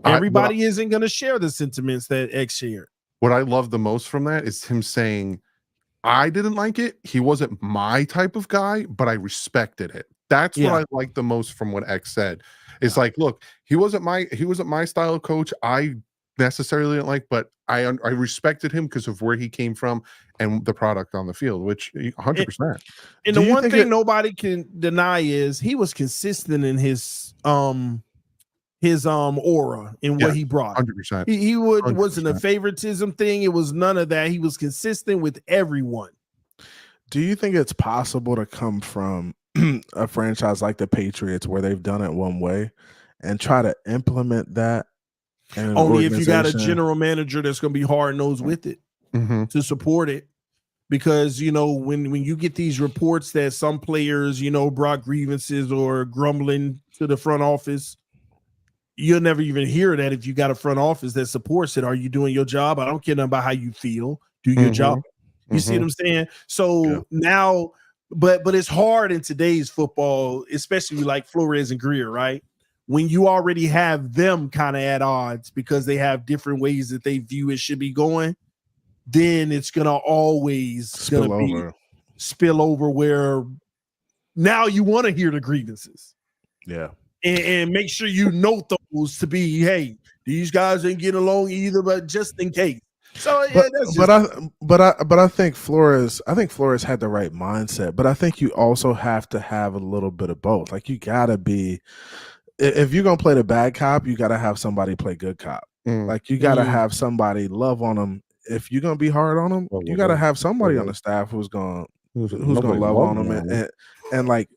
Everybody isn't going to share the sentiments that X shared. What I love the most from that is him saying, I didn't like it. He wasn't my type of guy, but I respected it. That's what I like the most from what X said. It's like, look, he wasn't my style of coach. I necessarily didn't like, but I respected him because of where he came from and the product on the field, which 100%. And the one thing nobody can deny is he was consistent in his aura in what he brought. 100%. He wasn't a favoritism thing. It was none of that. He was consistent with everyone. Do you think it's possible to come from a franchise like the Patriots where they've done it one way and try to implement that? Only if you got a general manager that's going to be hard-nosed with it to support it. Because, you know, when you get these reports that some players, you know, brought grievances or grumbling to the front office, you'll never even hear that if you got a front office that supports it. Are you doing your job? I don't care nothing about how you feel. Do your job. You see what I'm saying? So now, but it's hard in today's football, especially like Flores and Greer, right? When you already have them kind of at odds because they have different ways that they view it should be going, then it's gonna always spill over where now you want to hear the grievances. Yeah. And make sure you note those to be, hey, these guys ain't getting along either, but just in case. So I think Flores had the right mindset, but I think you also have to have a little bit of both. Like you gotta be, if you're gonna play the bad cop, you gotta have somebody play good cop. Like you gotta have somebody love on them if you're gonna be hard on them, you got to have somebody on the staff who's gonna love on them and like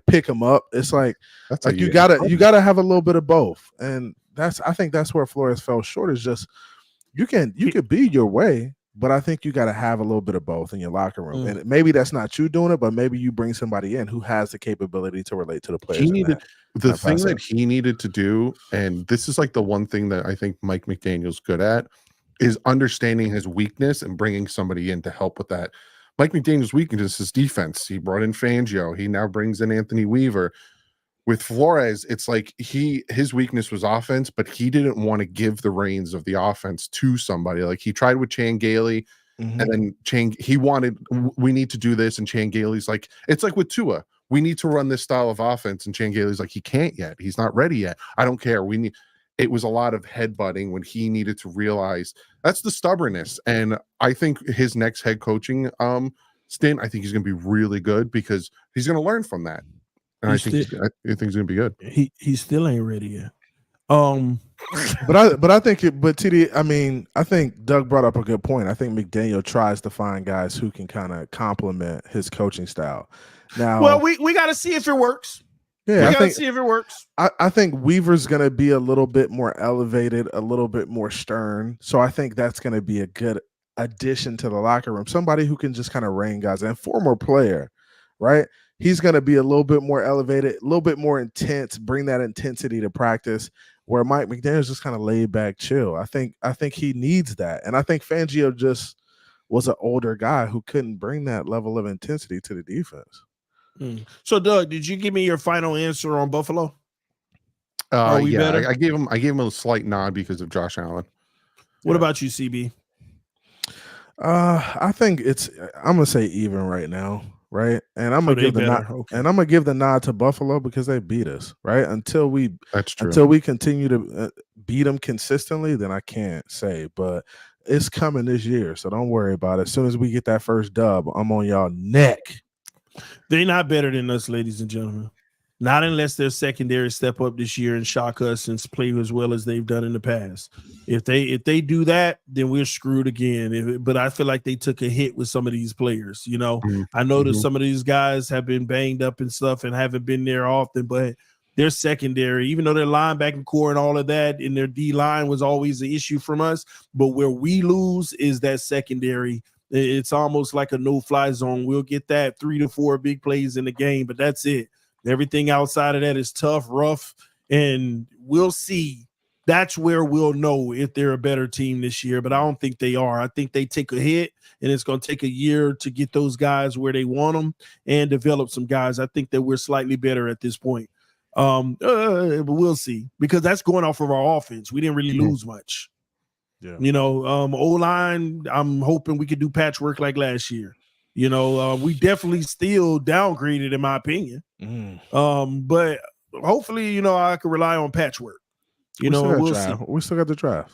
pick them up. It's like you gotta have a little bit of both, and I think that's where Flores fell short. Is just you could be your way, but I think you got to have a little bit of both in your locker room. And maybe that's not you doing it, but maybe you bring somebody in who has the capability to relate to the players. The thing that he needed to do, and this is like the one thing that I think Mike McDaniel's good at, is understanding his weakness and bringing somebody in to help with that. Mike McDaniel's weakness is defense. He brought in Fangio. He now brings in Anthony Weaver. With Flores, it's like his weakness was offense, but he didn't want to give the reins of the offense to somebody. Like he tried with Chan Gailey, and then we need to do this, and Chan Gailey's like, it's like with Tua, we need to run this style of offense, and Chan Gailey's like, he can't yet. He's not ready yet. I don't care. It was a lot of headbutting when he needed to realize that's the stubbornness. And I think his next head coaching stint, I think he's going to be really good because he's going to learn from that. And I think he's gonna be good. He still ain't ready yet. But I think TD, I mean, I think Doug brought up a good point. I think McDaniel tries to find guys who can kind of complement his coaching style. Now, well, we got to see if it works. Yeah, we got to see if it works. I think Weaver's going to be a little bit more elevated, a little bit more stern. So I think that's going to be a good addition to the locker room. Somebody who can just kind of rein guys in. Former player, right? He's going to be a little bit more elevated, a little bit more intense, bring that intensity to practice, where Mike McDaniel's just kind of laid back, chill. I think he needs that. And I think Fangio just was an older guy who couldn't bring that level of intensity to the defense. So, Doug, did you give me your final answer on Buffalo? Better? I gave him a slight nod because of Josh Allen. What about you, CB? I think I'm gonna say even right now. Right, and I'm gonna give the nod, and I'm gonna give the nod to Buffalo because they beat us. Right, until we continue to beat them consistently, then I can't say. But it's coming this year, so don't worry about it. As soon as we get that first dub, I'm on y'all neck. They're not better than us, ladies and gentlemen. Not unless their secondary step up this year and shock us and play as well as they've done in the past. If they do that, then we're screwed again. But I feel like they took a hit with some of these players. You know, I know that some of these guys have been banged up and stuff and haven't been there often, but their secondary, even though their linebacking core and all of that, and their D line was always an issue from us. But where we lose is that secondary. It's almost like a no-fly zone. We'll get that 3 to 4 big plays in the game, but that's it. Everything outside of that is tough, rough, and we'll see. That's where we'll know if they're a better team this year, but I don't think they are. I think they take a hit, and it's going to take a year to get those guys where they want them and develop some guys. I think that we're slightly better at this point. But we'll see, because that's going off of our offense. We didn't really lose much. Yeah. You know, O-line, I'm hoping we could do patchwork like last year. You know, we definitely still downgraded, in my opinion. But hopefully, you know, I can rely on patchwork. We'll see. We still got the draft.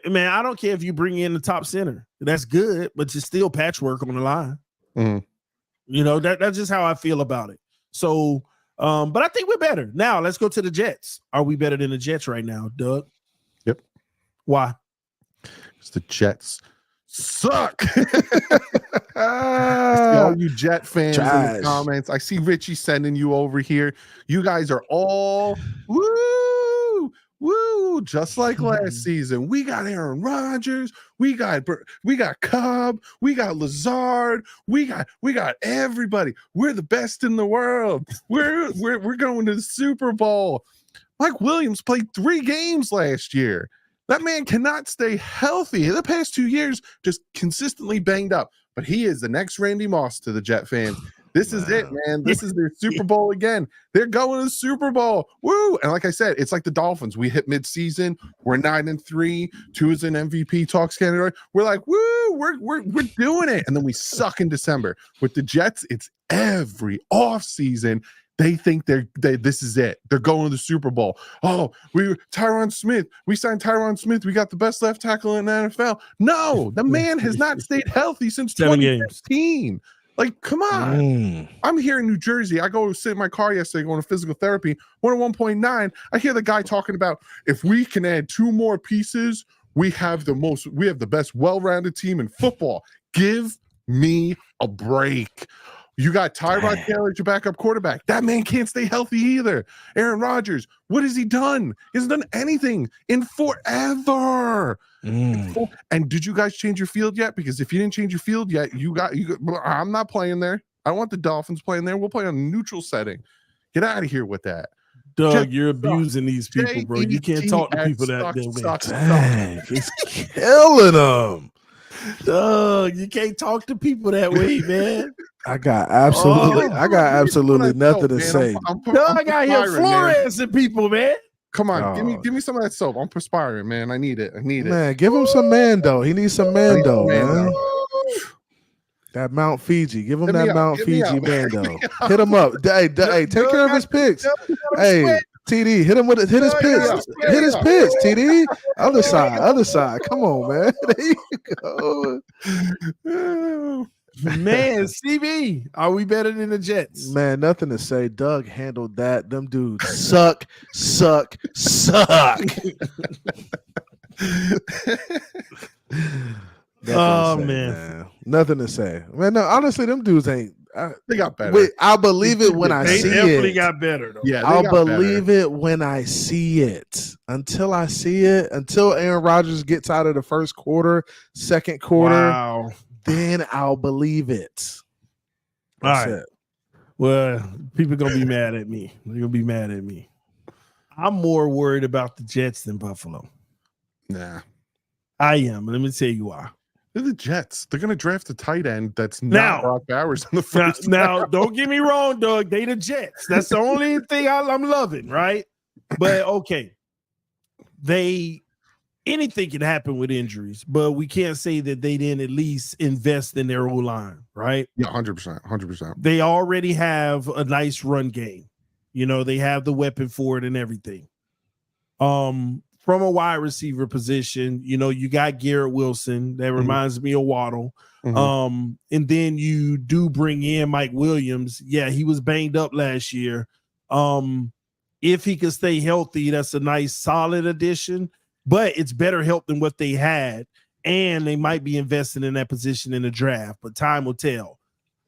Man, I don't care if you bring in the top center. That's good, but it's still patchwork on the line. You know, that's just how I feel about it. So, but I think we're better. Now, let's go to the Jets. Are we better than the Jets right now, Doug? Yep. Why? Because the Jets suck. I see all you Jet fans in the comments. I see Richie sending you over here. You guys are all woo, just like last season. We got Aaron Rodgers, we got Cobb, we got Lazard, we got everybody. We're the best in the world. We're going to the Super Bowl. Mike Williams played 3 games last year. That man cannot stay healthy. The past 2 years, just consistently banged up. But he is the next Randy Moss to the Jet fans. This is it, man. This is their Super Bowl again. They're going to the Super Bowl. Woo! And like I said, it's like the Dolphins. We hit midseason. We're 9-3. 2 is an MVP talks category. We're like, woo! We're doing it. And then we suck in December. With the Jets, it's every offseason. They think this is it. They're going to the Super Bowl. Oh, Tyron Smith. We signed Tyron Smith. We got the best left tackle in the NFL. No, the man has not stayed healthy since 2015. Like, come on. I'm here in New Jersey. I go sit in my car yesterday going to physical therapy. 101.9. I hear the guy talking about if we can add 2 more pieces, We have the best well-rounded team in football. Give me a break. You got Tyrod Taylor, your backup quarterback. That man can't stay healthy either. Aaron Rodgers, what has he done? He hasn't done anything in forever. And did you guys change your field yet? Because if you didn't change your field yet, I'm not playing there. I want the Dolphins playing there. We'll play on a neutral setting. Get out of here with that. Doug, you're abusing these people, bro. You can't talk to people that way. Dang, he's killing them. Doug, you can't talk to people that way, man. I got absolutely nothing to say. Doug out here fluorescing people, man. Come on, give me some of that soap. I'm perspiring, man. I need it. Man, give him some Mando. He needs some Mando, man. That Mount Fiji. Give him that Mount Fiji Mando. Hit him up. Hey, take care of his picks. Hey, TD, hit his picks. Hit his picks, TD. Other side. Come on, man. There you go. Man, CB, are we better than the Jets? Man, nothing to say. Doug handled that. Them dudes suck. Man. Nothing to say. Man, no, honestly, them dudes ain't. They got better. I'll believe it when I see it. They definitely got better, though. Yeah, I'll believe it when I see it. Until I see it, until Aaron Rodgers gets out of the first quarter, second quarter, then I'll believe it. That's it. Well, people are going to be mad at me. They're going to be mad at me. I'm more worried about the Jets than Buffalo. Nah. I am. Let me tell you why. They're the Jets. They're going to draft a tight end that's not Brock Bowers in the first. Now, don't get me wrong, Doug. They the Jets. That's the only thing I'm loving, right? But okay, anything can happen with injuries, but we can't say that they didn't at least invest in their O-line, right? Yeah, 100%. They already have a nice run game. You know, they have the weapon for it and everything. From a wide receiver position, you know, you got Garrett Wilson. That reminds me of Waddle. And then you do bring in Mike Williams. Yeah, he was banged up last year. If he can stay healthy, that's a nice, solid addition. But it's better help than what they had. And they might be investing in that position in the draft. But time will tell.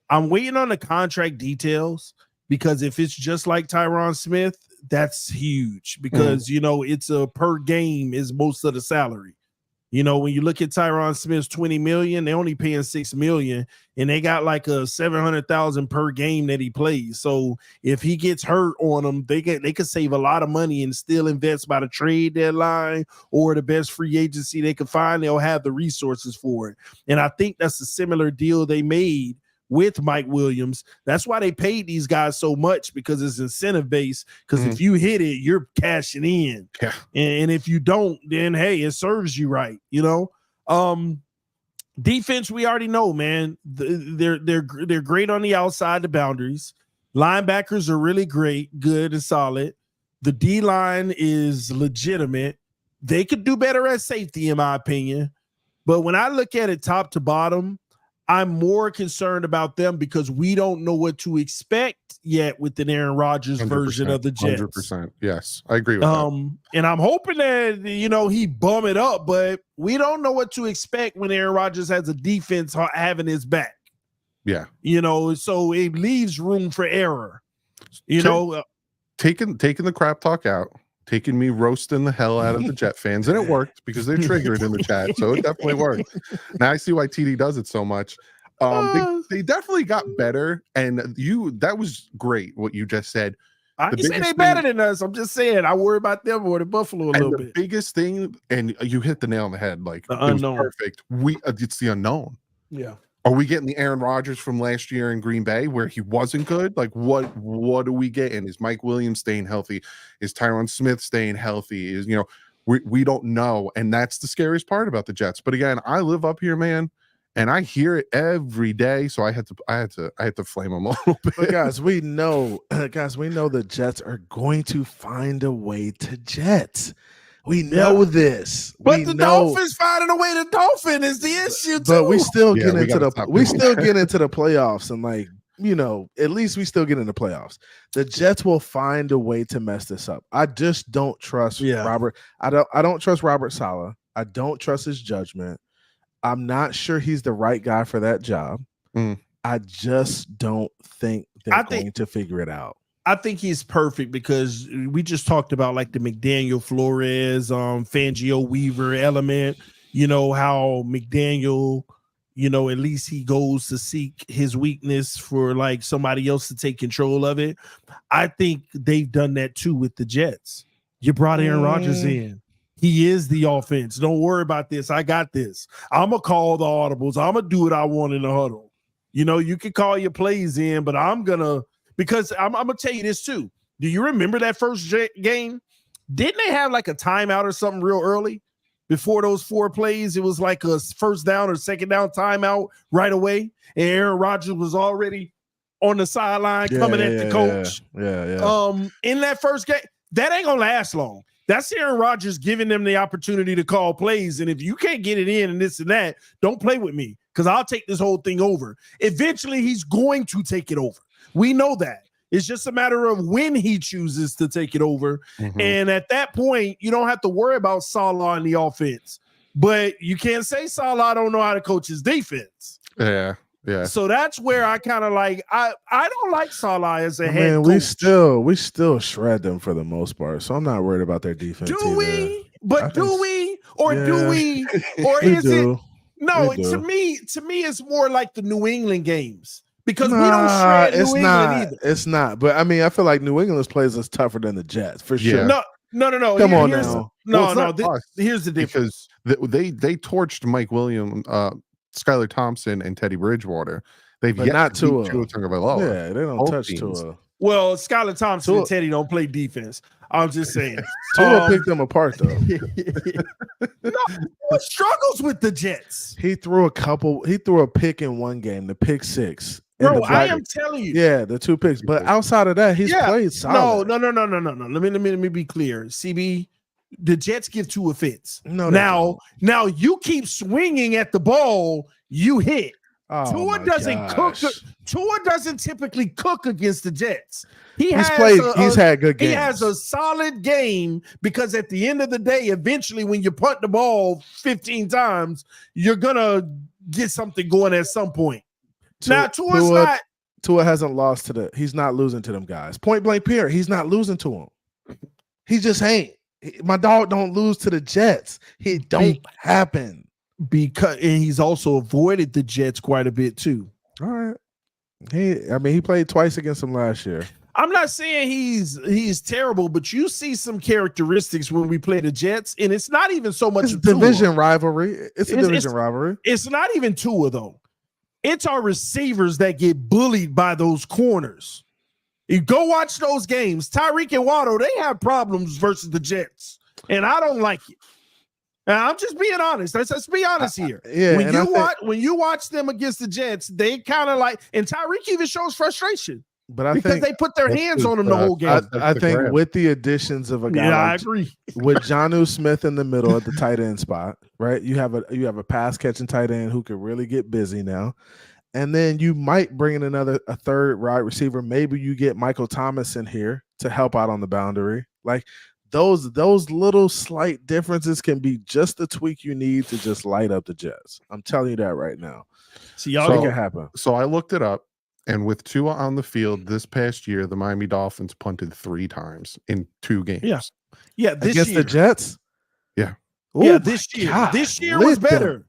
I'm waiting on the contract details because if it's just like Tyron Smith, that's huge because, you know, it's a per game is most of the salary. You know, when you look at Tyron Smith's $20 million, they're only paying $6 million and they got like a $700,000 per game that he plays. So if he gets hurt on them, they could save a lot of money and still invest by the trade deadline or the best free agency they could find. They'll have the resources for it. And I think that's a similar deal they made with Mike Williams. That's why they paid these guys so much because it's incentive based. Because if you hit it, you're cashing in. Yeah. And if you don't, then hey, it serves you right. You know, defense, we already know, man. They're great on the outside, the boundaries. Linebackers are really great, good and solid. The D line is legitimate. They could do better at safety, in my opinion. But when I look at it top to bottom, I'm more concerned about them because we don't know what to expect yet with the Aaron Rodgers version of the Jets. 100%. Yes, I agree with that. And I'm hoping that, you know, he bum it up, but we don't know what to expect when Aaron Rodgers has a defense having his back. Yeah. You know, so it leaves room for error. You know, taking the crap talk out. Taking me roasting the hell out of the Jet fans, and it worked because they're triggered in the chat, so it definitely worked. Now I see why TD does it so much. They definitely got better, and that was great what you just said. I can say they better than us. I'm just saying I worry about them more than Buffalo a little bit. The biggest thing, and you hit the nail on the head, like the unknown. Perfect. It's the unknown. Yeah. Are we getting the Aaron Rodgers from last year in Green Bay where he wasn't good? Like, what are we getting? Is Mike Williams staying healthy? Is Tyron Smith staying healthy? Is, you know, we don't know. And that's the scariest part about the Jets. But again, I live up here, man, and I hear it every day. So I had to flame them a little bit. But guys, we know the Jets are going to find a way to Jets. We know this. But the Dolphins finding a way to Dolphin is the issue too. But we still get into the playoffs and, like, you know, at least we still get in the playoffs. The Jets will find a way to mess this up. I just don't trust Robert. I don't trust Robert Saleh. I don't trust his judgment. I'm not sure he's the right guy for that job. I just don't think they're going to figure it out. I think he's perfect because we just talked about like the McDaniel Flores, Fangio Weaver element, how McDaniel, at least he goes to seek his weakness for like somebody else to take control of it. I think they've done that too with the Jets. You brought Aaron Rodgers in. He is the offense. Don't worry about this. I got this. I'm going to call the audibles. I'm going to do what I want in the huddle. You can call your plays in, but because I'm going to tell you this too. Do you remember that first game? Didn't they have like a timeout or something real early before those 4 plays? It was like a first down or second down timeout right away. And Aaron Rodgers was already on the sideline coming at the coach. Yeah. In that first game, that ain't going to last long. That's Aaron Rodgers giving them the opportunity to call plays. And if you can't get it in and this and that, don't play with me because I'll take this whole thing over. Eventually, he's going to take it over. We know that. It's just a matter of when he chooses to take it over. And at that point, you don't have to worry about Salah in the offense. But you can't say Salah don't know how to coach his defense. Yeah. So that's where I kind of like I don't like Salah as a head coach. We still shred them for the most part. So I'm not worried about their defense. Do we? But do we? Or do we? Or is it? No, to me, it's more like the New England games. Because we don't shred New England either. It's not. But I mean, I feel like New England's plays is tougher than the Jets for sure. No. Come on now. Here's the difference. Because they torched Mike Williams, Skylar Thompson, and Teddy Bridgewater. They've yet not to Tua. Yeah, they don't touch Tua. Well, Skylar Thompson and Teddy don't play defense. I'm just saying. Tua picked them apart though. Tua struggles with the Jets. He threw a pick in one game, the pick 6. Bro, I am telling you. Yeah, the 2 picks. But outside of that, he's played solid. No. Let me be clear. CB, the Jets give Tua fits. No, now you keep swinging at the ball, you hit. Oh, Tua doesn't cook. Tua doesn't typically cook against the Jets. He's had good games. He has a solid game because at the end of the day, eventually when you punt the ball 15 times, you're gonna get something going at some point. Tua hasn't lost he's not losing to them guys. Point blank period. He's not losing to them. He just ain't. My dog don't lose to the Jets. It don't happen. And he's also avoided the Jets quite a bit too. All right. He played twice against them last year. I'm not saying he's terrible, but you see some characteristics when we play the Jets, and it's not even so much a division rivalry. It's a division rivalry. It's not even Tua though. It's our receivers that get bullied by those corners. You go watch those games. Tyreek and Waddle, they have problems versus the Jets, and I don't like it. Now, I'm just being honest. Let's be honest here. When you watch them against the Jets, they kind of like, and Tyreek even shows frustration. But because they put their hands on him the whole game. I think with the additions of a guy, I agree. With Jonnu Smith in the middle at the tight end spot, right? You have a pass catching tight end who can really get busy now, and then you might bring in a third wide receiver. Maybe you get Michael Thomas in here to help out on the boundary. Like those little slight differences can be just the tweak you need to just light up the Jets. I'm telling you that right now. See, y'all think it happen. So I looked it up. And with Tua on the field this past year, the Miami Dolphins punted 3 times in 2 games. Yeah. Against the Jets. Yeah. This year. God, this year was better.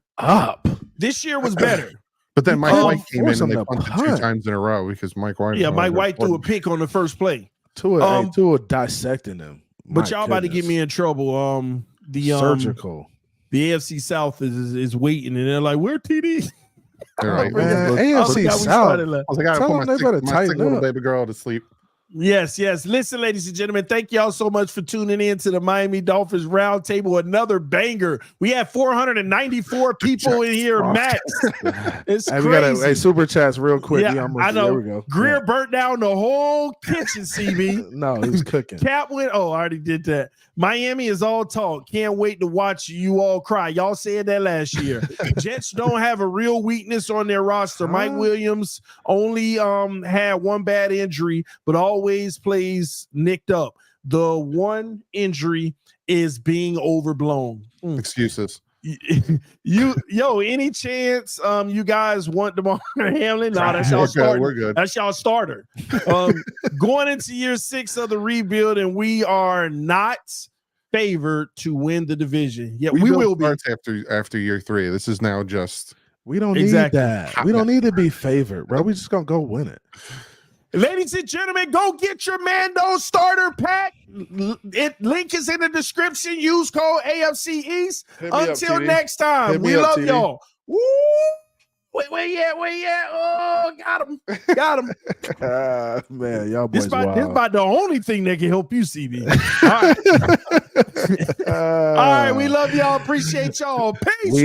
This year was better. But then Mike White came in and they punted 2 times in a row because Mike White. Yeah, Mike White threw a pick on the first play. Tua dissecting them. But y'all about to get me in trouble. Surgical. The AFC South is waiting, and they're like, "Where TD?" All right, man. AFC South. I was like, I gotta put my sick little baby girl to sleep. Yes. Listen, ladies and gentlemen, thank y'all so much for tuning in to the Miami Dolphins Roundtable. Another banger. We had 494 people in here, max. It's crazy. We got a super chats real quick. Yeah, I know. There we go. Greer burnt down the whole kitchen, CB. No, he was cooking. Cap went. Oh, I already did that. Miami is all talk. Can't wait to watch you all cry. Y'all said that last year. Jets don't have a real weakness on their roster. Mike Williams only had one bad injury, but always plays nicked up. The one injury is being overblown. Excuses. Any chance you guys want DeMar Hamlin? No, that's y'all starter. We're good. That's y'all starter. Going into year 6 of the rebuild, and we are not favored to win the division. Yeah, we will be after year 3. This is now just we don't need that. We don't need to be favored, bro. We just gonna go win it. Ladies and gentlemen, go get your Mando starter pack. Link is in the description. Use code AFC East. Until next time, we love y'all. Woo! Where you at? Oh, got him. Man, y'all boys wild. This about the only thing that can help you, CB. All right. All right, we love y'all. Appreciate y'all. Peace.